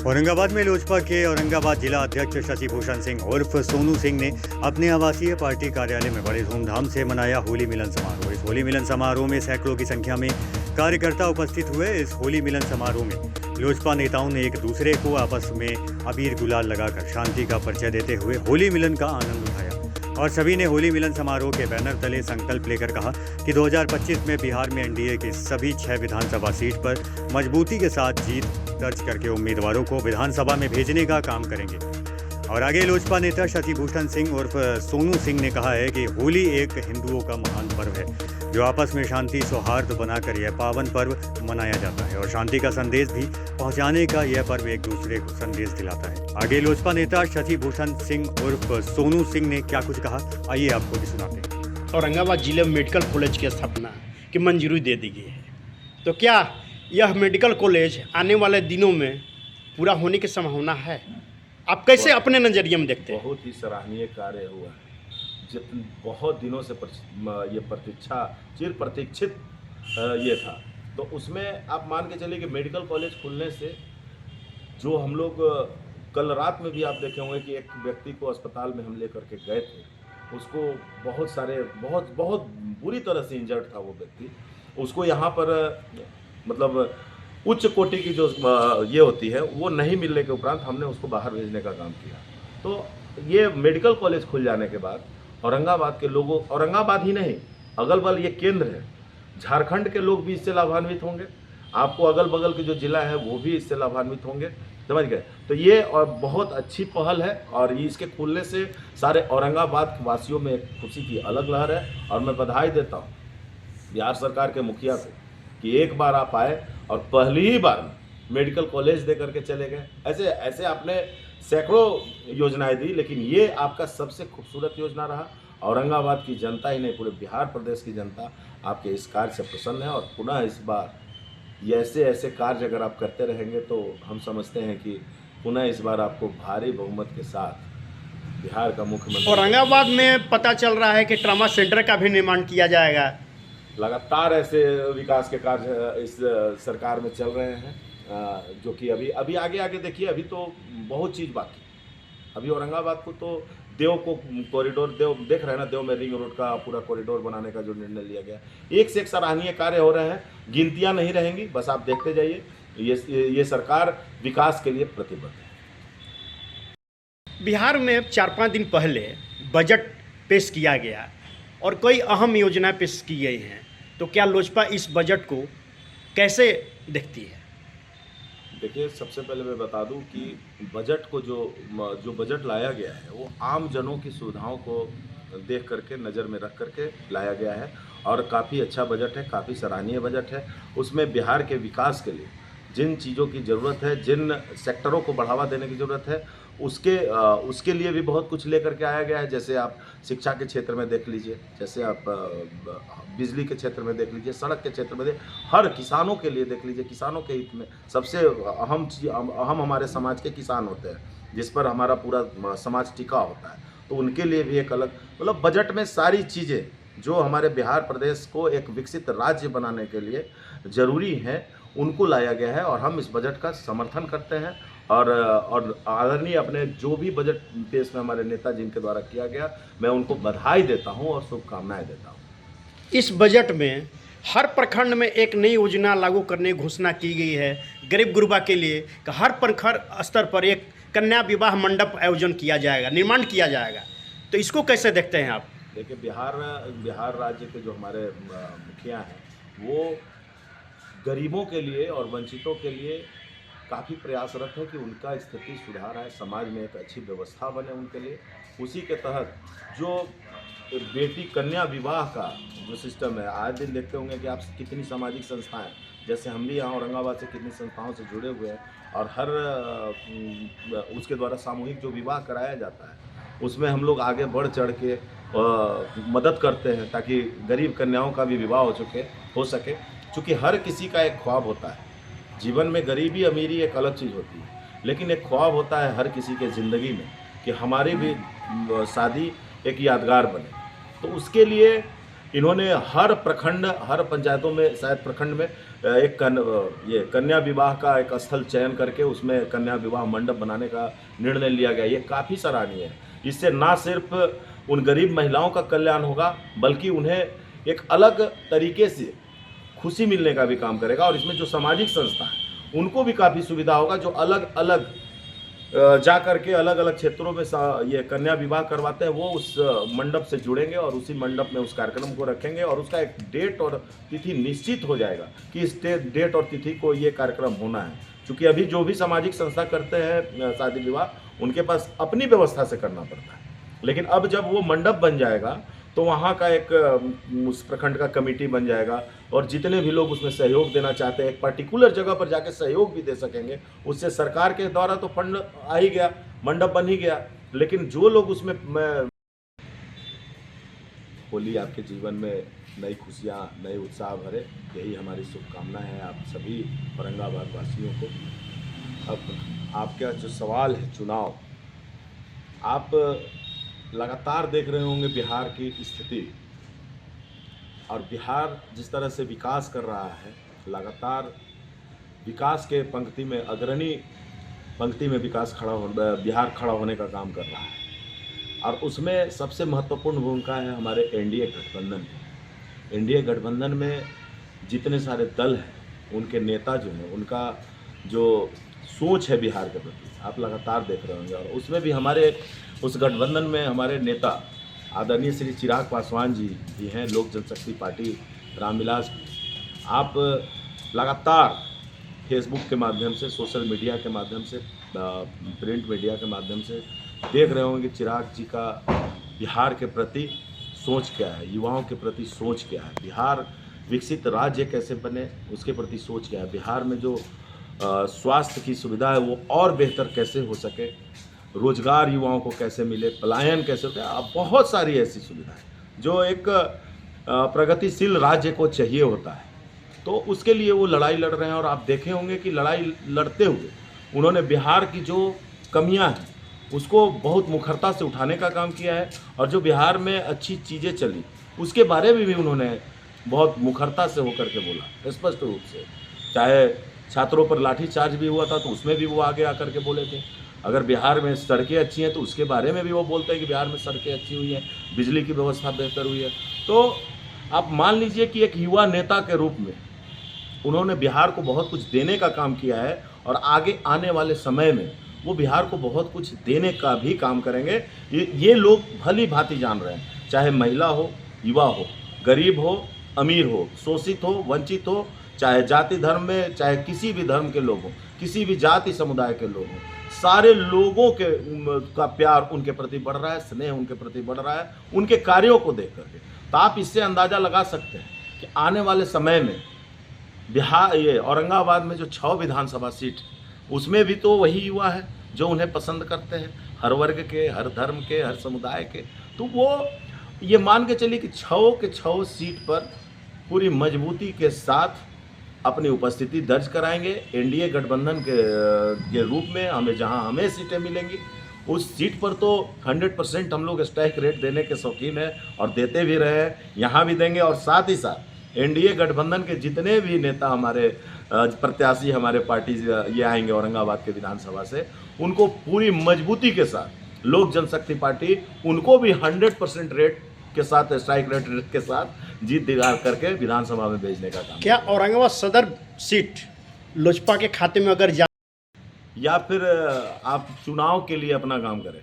औरंगाबाद में लोजपा के औरंगाबाद जिला अध्यक्ष शशि भूषण सिंह उर्फ सोनू सिंह ने अपने आवासीय पार्टी कार्यालय में बड़े धूमधाम से मनाया होली मिलन समारोह। इस होली मिलन समारोह में सैकड़ों की संख्या में कार्यकर्ता उपस्थित हुए। इस होली मिलन समारोह में लोजपा नेताओं ने एक दूसरे को आपस में अबीर गुलाल लगाकर शांति का परिचय देते हुए होली मिलन का आनंद उठाया और सभी ने होली मिलन समारोह के बैनर तले संकल्प लेकर कहा कि 2025 में बिहार में एनडीए की सभी 6 विधानसभा सीट पर मजबूती के साथ जीत दर्ज करके उम्मीदवारों को विधानसभा में भेजने का काम करेंगे। और आगे लोजपा नेता शशि भूषण सिंह उर्फ सोनू सिंह ने कहा है कि होली एक हिंदुओं का महान पर्व है जो आपस में शांति सौहार्द बनाकर यह पावन पर्व मनाया जाता है और शांति का संदेश भी पहुंचाने का यह पर्व एक दूसरे को संदेश दिलाता है। आगे लोजपा नेता शशि भूषण सिंह उर्फ सोनू सिंह ने क्या कुछ कहा, आइए आपको भी सुनाते हैं। औरंगाबाद जिले में मेडिकल कॉलेज की स्थापना की मंजूरी दे दी गई है, तो क्या यह मेडिकल कॉलेज आने वाले दिनों में पूरा होने की संभावना है? आप कैसे अपने नज़रिए में देखते हैं? बहुत ही सराहनीय कार्य हुआ है। बहुत दिनों से ये चिर प्रतीक्षित ये था, तो उसमें आप मान के चलिए कि मेडिकल कॉलेज खुलने से जो हम लोग कल रात में भी आप देखे होंगे कि एक व्यक्ति को अस्पताल में हम लेकर के गए थे, उसको बहुत बुरी तरह से इंजर्ड था वो व्यक्ति। उसको यहाँ पर मतलब उच्च कोटि की जो ये होती है वो नहीं मिलने के उपरांत हमने उसको बाहर भेजने का काम किया। तो ये मेडिकल कॉलेज खुल जाने के बाद औरंगाबाद के लोगों, औरंगाबाद ही नहीं अगल बगल ये केंद्र है, झारखंड के लोग भी इससे लाभान्वित होंगे, आपको अगल बगल के जो जिला है वो भी इससे लाभान्वित होंगे, समझ गए। तो ये और बहुत अच्छी पहल है और इसके खुलने से सारे औरंगाबाद वासियों में एक खुशी की अलग लहर है। और मैं बधाई देता हूँ बिहार सरकार के मुखिया से कि एक बार आप आए और पहली ही बार मेडिकल कॉलेज दे करके चले गए। ऐसे आपने सैकड़ों योजनाएं दी, लेकिन ये आपका सबसे खूबसूरत योजना रहा। औरंगाबाद की जनता ही नहीं, पूरे बिहार प्रदेश की जनता आपके इस कार्य से प्रसन्न है और पुनः इस बार ये ऐसे कार्य अगर आप करते रहेंगे तो हम समझते हैं कि पुनः इस बार आपको भारी बहुमत के साथ बिहार का मुख्यमंत्री। औरंगाबाद में पता चल रहा है कि ट्रामा सेंटर का भी निर्माण किया जाएगा। लगातार ऐसे विकास के कार्य इस सरकार में चल रहे हैं, जो कि अभी आगे देखिए, अभी तो बहुत चीज़ बाकी। अभी औरंगाबाद को तो देव को कॉरिडोर, देव देख रहे हैं ना, देव में रिंग रोड का पूरा कॉरिडोर बनाने का जो निर्णय लिया गया, एक से एक सराहनीय कार्य हो रहे हैं, गिनतियां नहीं रहेंगी, बस आप देखते जाइए। ये सरकार विकास के लिए प्रतिबद्ध है। बिहार में 4-5 दिन पहले बजट पेश किया गया और कई अहम योजनाएं पेश की गई हैं, तो क्या लोजपा इस बजट को कैसे देखती है? देखिए, सबसे पहले मैं बता दूं कि बजट को जो बजट लाया गया है वो आम जनों की सुविधाओं को देख करके, नज़र में रख करके लाया गया है और काफ़ी अच्छा बजट है, काफ़ी सराहनीय बजट है। उसमें बिहार के विकास के लिए जिन चीज़ों की ज़रूरत है, जिन सेक्टरों को बढ़ावा देने की ज़रूरत है, उसके लिए भी बहुत कुछ लेकर के आया गया है। जैसे आप शिक्षा के क्षेत्र में देख लीजिए, जैसे आप बिजली के क्षेत्र में देख लीजिए, सड़क के क्षेत्र में हर किसानों के लिए देख लीजिए। किसानों के हित में सबसे अहम हमारे समाज के किसान होते हैं, जिस पर हमारा पूरा समाज टिका होता है, तो उनके लिए भी एक अलग मतलब बजट में सारी चीज़ें जो हमारे बिहार प्रदेश को एक विकसित राज्य बनाने के लिए ज़रूरी हैं, उनको लाया गया है और हम इस बजट का समर्थन करते हैं। और आदरणीय अपने जो भी बजट पेश में हमारे नेता जिनके द्वारा किया गया, मैं उनको बधाई देता हूं और शुभकामनाएं देता हूं। इस बजट में हर प्रखंड में एक नई योजना लागू करने की घोषणा की गई है गरीब गुरबा के लिए कि हर प्रखंड स्तर पर एक कन्या विवाह मंडप आयोजन किया जाएगा, निर्माण किया जाएगा, तो इसको कैसे देखते हैं आप? देखिए, बिहार राज्य के जो हमारे मुखिया हैं वो गरीबों के लिए और वंचितों के लिए काफ़ी प्रयासरत है कि उनका स्थिति सुधार आए, समाज में एक अच्छी व्यवस्था बने उनके लिए। उसी के तहत जो बेटी कन्या विवाह का जो सिस्टम है, आज दिन देखते होंगे कि आप कितनी सामाजिक संस्थाएं, जैसे हम भी यहाँ औरंगाबाद से कितनी संस्थाओं से जुड़े हुए हैं और हर उसके द्वारा सामूहिक जो विवाह कराया जाता है उसमें हम लोग आगे बढ़ चढ़ के मदद करते हैं ताकि गरीब कन्याओं का भी विवाह हो सके। चूँकि हर किसी का एक ख्वाब होता है जीवन में, गरीबी अमीरी एक अलग चीज़ होती है, लेकिन एक ख्वाब होता है हर किसी के ज़िंदगी में कि हमारी भी शादी एक यादगार बने। तो उसके लिए इन्होंने हर प्रखंड, हर पंचायतों में, शायद प्रखंड में एक ये कन्या विवाह का एक स्थल चयन करके उसमें कन्या विवाह मंडप बनाने का निर्णय लिया गया। ये काफ़ी सराहनीय है। इससे ना सिर्फ उन गरीब महिलाओं का कल्याण होगा, बल्कि उन्हें एक अलग तरीके से खुशी मिलने का भी काम करेगा। और इसमें जो सामाजिक संस्था है उनको भी काफ़ी सुविधा होगा, जो अलग अलग जा करके अलग अलग क्षेत्रों में ये कन्या विवाह करवाते हैं, वो उस मंडप से जुड़ेंगे और उसी मंडप में उस कार्यक्रम को रखेंगे और उसका एक डेट और तिथि निश्चित हो जाएगा कि इस डेट और तिथि को ये कार्यक्रम होना है। क्योंकि अभी जो भी सामाजिक संस्था करते हैं शादी विवाह, उनके पास अपनी व्यवस्था से करना पड़ता है, लेकिन अब जब वो मंडप बन जाएगा तो वहाँ का एक उस प्रखंड का कमेटी बन जाएगा और जितने भी लोग उसमें सहयोग देना चाहते हैं एक पर्टिकुलर जगह पर जाके सहयोग भी दे सकेंगे। उससे सरकार के द्वारा तो फंड आ ही गया, मंडप बन ही गया, लेकिन जो लोग उसमें होली आपके जीवन में नई खुशियाँ, नए उत्साह भरे, यही हमारी शुभकामनाएं है आप सभी औरंगाबाद वासियों को। अब आपका जो सवाल है चुनाव, आप लगातार देख रहे होंगे बिहार की स्थिति, और बिहार जिस तरह से विकास कर रहा है, लगातार विकास के पंक्ति में, अग्रणी पंक्ति में बिहार खड़ा होने का काम कर रहा है। और उसमें सबसे महत्वपूर्ण भूमिका है हमारे एनडीए गठबंधन की। एनडीए गठबंधन में जितने सारे दल हैं, उनके नेता जो हैं, उनका जो सोच है बिहार के प्रति, आप लगातार देख रहे होंगे। और उसमें भी हमारे उस गठबंधन में हमारे नेता आदरणीय श्री चिराग पासवान जी भी हैं, लोक जनशक्ति पार्टी रामविलास। आप लगातार फेसबुक के माध्यम से, सोशल मीडिया के माध्यम से, प्रिंट मीडिया के माध्यम से देख रहे होंगे कि चिराग जी का बिहार के प्रति सोच क्या है, युवाओं के प्रति सोच क्या है, बिहार विकसित राज्य कैसे बने उसके प्रति सोच क्या है, बिहार में जो स्वास्थ्य की सुविधा है वो और बेहतर कैसे हो सके, रोजगार युवाओं को कैसे मिले, पलायन कैसे होता है, बहुत सारी ऐसी सुविधाएं जो एक प्रगतिशील राज्य को चाहिए होता है। तो उसके लिए वो लड़ाई लड़ रहे हैं। और आप देखे होंगे कि लड़ाई लड़ते हुए उन्होंने बिहार की जो कमियां हैं उसको बहुत मुखरता से उठाने का काम किया है, और जो बिहार में अच्छी चीज़ें चली उसके बारे में भी उन्होंने बहुत मुखरता से होकर के बोला, स्पष्ट रूप से। चाहे छात्रों पर लाठीचार्ज भी हुआ था तो उसमें भी वो आगे आकर के बोले थे। अगर बिहार में सड़कें अच्छी हैं तो उसके बारे में भी वो बोलते हैं कि बिहार में सड़कें अच्छी हुई हैं, बिजली की व्यवस्था बेहतर हुई है। तो आप मान लीजिए कि एक युवा नेता के रूप में उन्होंने बिहार को बहुत कुछ देने का काम किया है, और आगे आने वाले समय में वो बिहार को बहुत कुछ देने का भी काम करेंगे। ये लोग भली भांति जान रहे हैं, चाहे महिला हो, युवा हो, गरीब हो, अमीर हो, शोषित हो, वंचित हो, चाहे जाति धर्म में, चाहे किसी भी धर्म के लोग हों, किसी भी जाति समुदाय के लोग हों, सारे लोगों के का प्यार उनके प्रति बढ़ रहा है, स्नेह उनके प्रति बढ़ रहा है उनके कार्यों को देख करके। तो आप इससे अंदाज़ा लगा सकते हैं कि आने वाले समय में बिहार, ये औरंगाबाद में जो 6 विधानसभा सीट, उसमें भी तो वही युवा है जो उन्हें पसंद करते हैं, हर वर्ग के, हर धर्म के, हर समुदाय के। तो वो ये मान के चलिए कि 6 के 6 सीट पर पूरी मजबूती के साथ अपनी उपस्थिति दर्ज कराएंगे। एनडीए गठबंधन के रूप में हमें जहां हमें सीटें मिलेंगी उस सीट पर तो 100% हम लोग स्ट्राइक रेट देने के शौकीन हैं और देते भी रहे हैं, यहाँ भी देंगे। और साथ ही साथ एनडीए गठबंधन के जितने भी नेता, हमारे प्रत्याशी, हमारे पार्टी ये आएंगे औरंगाबाद के विधानसभा से, उनको पूरी मजबूती के साथ लोक जनशक्ति पार्टी उनको भी 100% रेट के साथ, स्ट्राइक रेट के साथ जीत दिला करके विधानसभा में भेजने का काम। क्या औरंगाबाद सदर सीट लोजपा के खाते में अगर या फिर आप चुनाव के लिए अपना काम करें,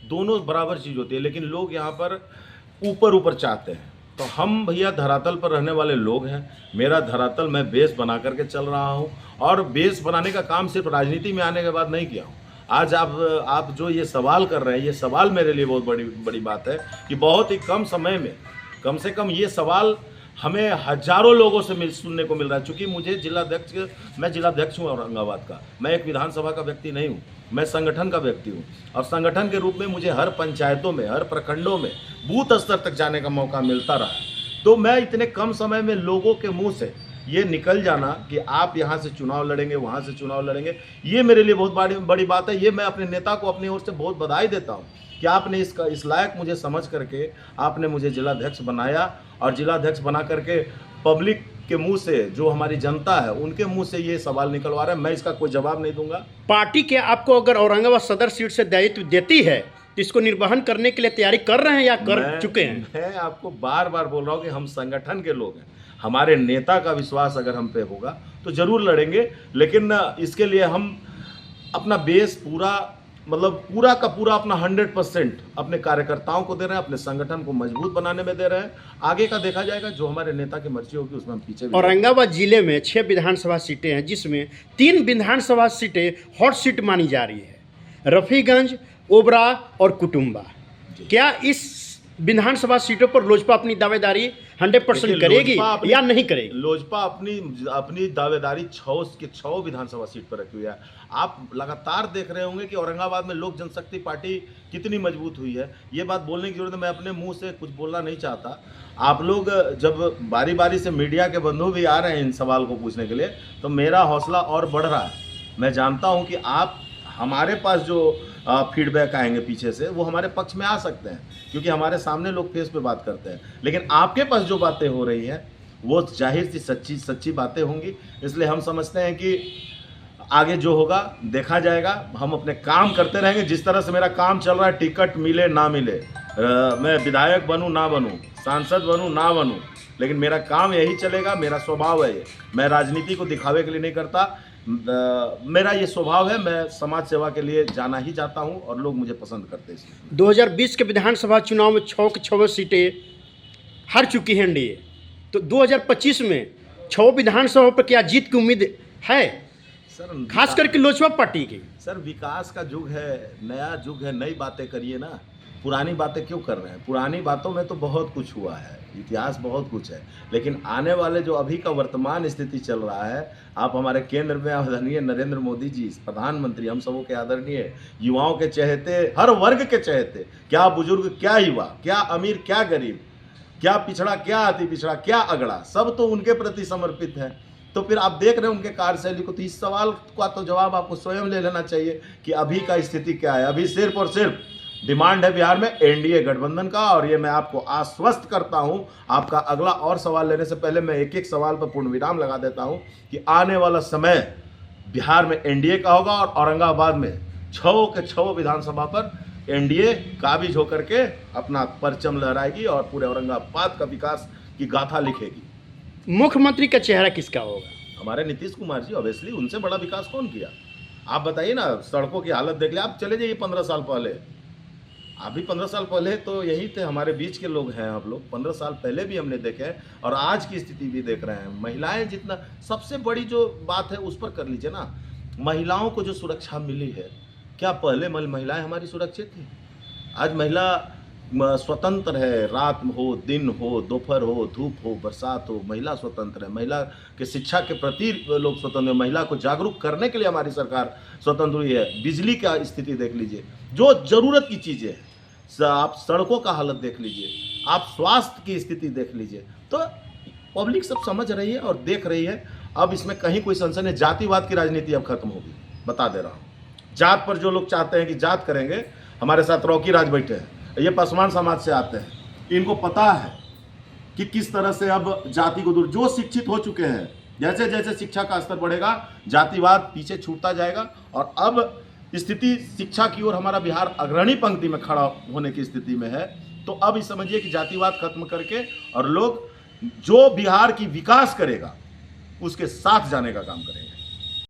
दोनों बराबर चीज़ होती है। लेकिन लोग यहाँ पर ऊपर चाहते हैं, तो हम भैया धरातल पर रहने वाले लोग हैं। मेरा धरातल मैं बेस बना करके चल रहा हूँ, और बेस बनाने का काम सिर्फ राजनीति में आने के बाद नहीं किया हूँ। आज आप जो ये सवाल कर रहे हैं, ये सवाल मेरे लिए बहुत बड़ी बात है कि बहुत ही कम समय में, कम से कम ये सवाल हमें हजारों लोगों से सुनने को मिल रहा है। चूँकि मैं जिलाध्यक्ष हूँ औरंगाबाद का, मैं एक विधानसभा का व्यक्ति नहीं हूँ, मैं संगठन का व्यक्ति हूँ। और संगठन के रूप में मुझे हर पंचायतों में, हर प्रखंडों में, बूथ स्तर तक जाने का मौका मिलता रहा है। तो मैं इतने कम समय में लोगों के मुँह से ये निकल जाना कि आप यहाँ से चुनाव लड़ेंगे, वहाँ से चुनाव लड़ेंगे, ये मेरे लिए बहुत बड़ी बात है। ये मैं अपने नेता को अपनी ओर से बहुत बधाई देता हूँ कि आपने इस लायक मुझे समझ करके आपने मुझे जिलाध्यक्ष बनाया, और जिलाध्यक्ष बना करके पब्लिक के मुंह से, जो हमारी जनता है उनके मुंह से ये सवाल निकलवा रहे हैं। मैं इसका कोई जवाब नहीं दूंगा। पार्टी के आपको अगर औरंगाबाद सदर सीट से दायित्व देती है तो इसको निर्वहन करने के लिए तैयारी कर रहे हैं या कर चुके हैं? मैं आपको बार बार बोल रहा हूँ कि हम संगठन के लोग हैं। हमारे नेता का विश्वास अगर हम पे होगा तो जरूर लड़ेंगे, लेकिन इसके लिए हम अपना बेस पूरा का पूरा अपना 100% अपने कार्यकर्ताओं को दे रहे हैं, अपने संगठन को मजबूत बनाने में दे रहे हैं। आगे का देखा जाएगा, जो हमारे नेता की मर्जी होगी उसमें हम पीछे भी। औरंगाबाद जिले में 6 विधानसभा सीटें हैं, जिसमें 3 विधानसभा सीटें हॉट सीट मानी जा रही है, रफीगंज, ओबरा और कुटुंबा। क्या इस विधानसभा सीटों पर लोजपा अपनी दावेदारी 100% करेगी या नहीं करेगी? लोजपा अपनी दावेदारी 6 विधानसभा सीट पर रखी हुई है। आप लगातार देख रहे होंगे कि औरंगाबाद में लोक जनशक्ति पार्टी कितनी मजबूत हुई है। ये बात बोलने की जरूरत है, मैं अपने मुंह से कुछ बोलना नहीं चाहता। आप लोग जब बारी बारी से मीडिया के बंधु भी आ रहे हैं इन सवाल को पूछने के लिए, तो मेरा हौसला और बढ़ रहा है। मैं जानता हूँ कि आप हमारे पास जो फीडबैक आएंगे पीछे से, वो हमारे पक्ष में आ सकते हैं, क्योंकि हमारे सामने लोग फेस पे बात करते हैं। लेकिन आपके पास जो बातें हो रही हैं वो जाहिर सी सच्ची बातें होंगी। इसलिए हम समझते हैं कि आगे जो होगा देखा जाएगा। हम अपने काम करते रहेंगे। जिस तरह से मेरा काम चल रहा है, टिकट मिले ना मिले, मैं विधायक बनूं ना बनूं, सांसद बनूं ना बनूं, लेकिन मेरा काम यही चलेगा। मेरा स्वभाव है ये। मैं राजनीति को दिखावे के लिए नहीं करता। मेरा ये स्वभाव है। मैं समाज सेवा के लिए जाना ही चाहता हूं और लोग मुझे पसंद करते हैं। 2020 के विधानसभा चुनाव में 6 सीटें हार चुकी हैं एनडीए, तो 2025 में 6 विधानसभा पर क्या जीत की उम्मीद है, सर? खास करके लोजपा पार्टी की? सर, विकास का युग है, नया युग है, नई बातें करिए ना। पुरानी बातें क्यों कर रहे हैं? पुरानी बातों में तो बहुत कुछ हुआ है, इतिहास बहुत कुछ है, लेकिन आने वाले जो अभी का वर्तमान स्थिति चल रहा है, आप हमारे केंद्र में आदरणीय नरेंद्र मोदी जी प्रधानमंत्री, हम सबों के आदरणीय, युवाओं के चहेते, हर वर्ग के चहेते, क्या बुजुर्ग क्या युवा, क्या अमीर क्या गरीब, क्या पिछड़ा क्या अति पिछड़ा, क्या अगड़ा, सब तो उनके प्रति समर्पित है। तो फिर आप देख रहे हैं उनके कार्यशैली को। तो इस सवाल का तो जवाब आपको स्वयं ले लेना चाहिए कि अभी का स्थिति क्या है। अभी सिर्फ और सिर्फ डिमांड है बिहार में एनडीए गठबंधन का, और ये मैं आपको आश्वस्त करता हूं। आपका अगला और सवाल लेने से पहले मैं एक सवाल पर पूर्ण विराम लगा देता हूं कि आने वाला समय बिहार में एनडीए का होगा और औरंगाबाद में 6 के 6 विधानसभा पर एनडीए काबिज होकर के अपना परचम लहराएगी और पूरे औरंगाबाद का विकास की गाथा लिखेगी। मुख्यमंत्री का चेहरा किसका होगा? हमारे नीतीश कुमार जी। ऑब्वियसली उनसे बड़ा विकास कौन किया? आप बताइए ना, सड़कों की हालत देख ले। आप चले जाइए 15 साल पहले, अभी 15 साल पहले तो यही थे, हमारे बीच के लोग हैं आप लोग। 15 साल पहले भी हमने देखे हैं और आज की स्थिति भी देख रहे हैं। महिलाएं जितना, सबसे बड़ी जो बात है उस पर कर लीजिए ना, महिलाओं को जो सुरक्षा मिली है, क्या पहले महिलाएं हमारी सुरक्षित थी? आज महिला स्वतंत्र है। रात हो, दिन हो, दोपहर हो, धूप हो, बरसात हो, महिला स्वतंत्र है। महिला के शिक्षा के प्रति लोग स्वतंत्र है। महिला को जागरूक करने के लिए हमारी सरकार स्वतंत्र हुई है। बिजली का स्थिति देख लीजिए, जो ज़रूरत की चीज़ें हैं, आप सड़कों का हालत देख लीजिए, आप स्वास्थ्य की स्थिति देख लीजिए। तो पब्लिक सब समझ रही है और देख रही है। अब इसमें कहीं कोई संशय नहीं, जातिवाद की राजनीति अब खत्म होगी, बता दे रहा हूँ। जात पर जो लोग चाहते हैं कि जात करेंगे, हमारे साथ रॉकी राज बैठे हैं, ये पासवान समाज से आते हैं, इनको पता है कि किस तरह से अब जाति को दूर, जो शिक्षित हो चुके हैं, जैसे जैसे शिक्षा का स्तर बढ़ेगा जातिवाद पीछे छूटता जाएगा और अब स्थिति शिक्षा की ओर हमारा बिहार अग्रणी पंक्ति में खड़ा होने की स्थिति में है। तो अब इस समझिए कि जातिवाद खत्म करके और लोग जो बिहार की विकास करेगा उसके साथ जाने का काम करेगा।